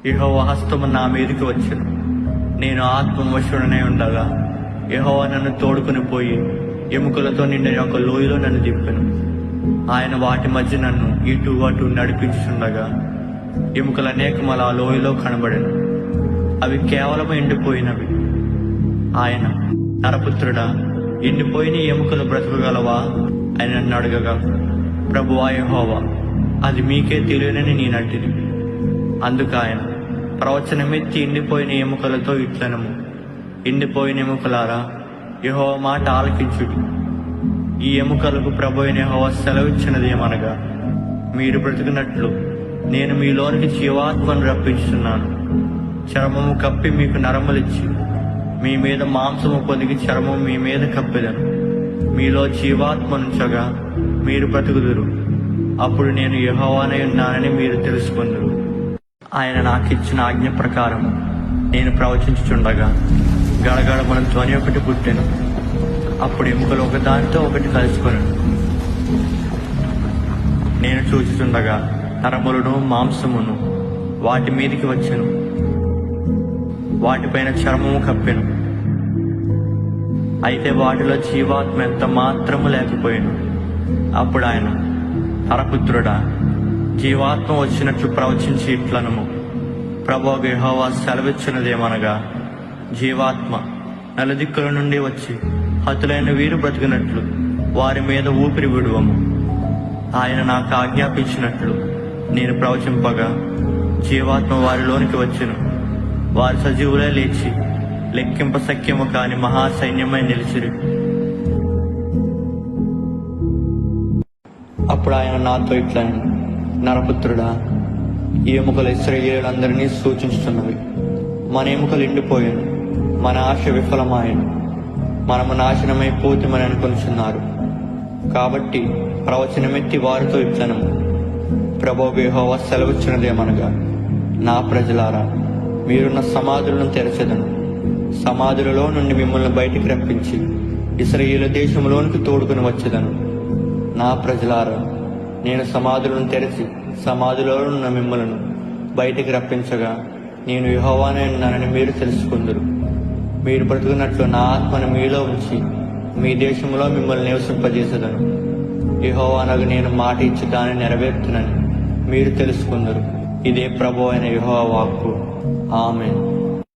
యెహోవా హస్తము నా మీదకి వచ్చెను. నేను ఆత్మవశుడనై ఉండగా యెహోవా నన్ను తోడుకుని పోయి ఎముకలతో నిండిన ఒక లోయలో నన్ను దింపెను. ఆయన వాటి మధ్య నన్ను ఇటు అటు నడిపించుచుండగా ఎముకలు అనేకములు ఆ లోయలో కనబడెను. అవి కేవలం ఎండిపోయినవి. ఆయన, నరపుత్రుడా, ఎండిపోయిన ఎముకలు బ్రతకగలవా అని నన్ను అడగగా, ప్రభువా యెహోవా, అది మీకే తెలియనని నేనంటిని. అందుకు ఆయన, ప్రవచనమెత్తి ఎండిపోయిన ఎముకలతో ఇట్లనము, ఎండిపోయిన ఎముకలారా, యెహోవా మాట ఆలకించుడి. ఈ ఎముకలకు ప్రభు అయిన యెహోవా సెలవిచ్చినదేమనగా, మీరు బ్రతికినట్లు నేను మీలోనికి జీవాత్మను రప్పించుతున్నాను. చర్మము కప్పి మీకు నరములిచ్చి మీ మీద మాంసము పొదిగి చర్మము మీ మీద కప్పెదను. మీలో జీవాత్మనుంచగా మీరు బ్రతుకుదురు. అప్పుడు నేను యెహోవానై ఉన్నానని మీరు తెలుసుకుందురు. ఆయన నాకిచ్చిన ఆజ్ఞ ప్రకారం నేను ప్రవచించుచుండగా గడగడమన ధ్వని ఒకటి పుట్టెను. అప్పుడు ఎముకలు ఒకదానితో ఒకటి కలుసుకొనెను. నేను చూచుచుండగా నరములను మాంసమును వాటి మీదికి వచ్చెను. వాటిపైన చర్మము కప్పెను. అయితే వాటిలో జీవాత్మ ఎంత మాత్రము లేకపోయాను. అప్పుడు ఆయన, నరపుత్రుడా, జీవాత్మ వచ్చినట్లు ప్రవచించి ఇట్లనము, ప్రభువైన యెహోవా సెలవిచ్చినదేమనగా, జీవాత్మ నలుదిక్కుల నుండి వచ్చి హతులైన వీరు బ్రతికినట్లు వారి మీద ఊపిరి విడువము. ఆయన నాకు ఆజ్ఞాపించినట్లు నేను ప్రవచింపగా జీవాత్మ వారిలోనికి వచ్చెను. వారి సజీవులే లేచి లెక్కింప సఖ్యము కాని మహాసైన్యమై నిలిచిరి. అప్పుడు ఆయన నాతో ఇట్లనెను, నరపుత్రుడా, ఈ ఎముకలు ఇశ్రాయేలులందరినీ సూచించుతున్నవి. మన ఎముకలు ఎండిపోయాను, మన ఆశ విఫలమాయను, మనము నాశనమైపోతామని అనుకొనిచున్నారు. కాబట్టి ప్రవచనమెత్తి వారితో ఇట్లనము, ప్రభువైన యెహోవా సెలవిచ్చినదేమనగా, నా ప్రజలారా, మీరున్న సమాధులను తెరచెదను. సమాధులలో నుండి మిమ్మల్ని బయటికి రప్పించి ఇశ్రాయేలు దేశంలోనికి తోడుకుని వచ్చేదను. నా ప్రజలారా, నేను సమాధులను తెరచి సమాధిలో ఉన్న మిమ్మలను బయటికి రప్పించగా నేను యెహోవానై ఉన్నానని మీరు తెలుసుకుందురు. మీరు బ్రతుకున్నట్లు నా ఆత్మను మీలో ఉంచి మీ దేశంలో మిమ్మల్ని నివసింపజేసేదను. యెహోవానగు నేను మాట ఇచ్చి దాన్ని నెరవేర్చునని మీరు తెలుసుకుందురు. ఇదే ప్రభువైన యెహోవా వాక్కు. ఆమేన్.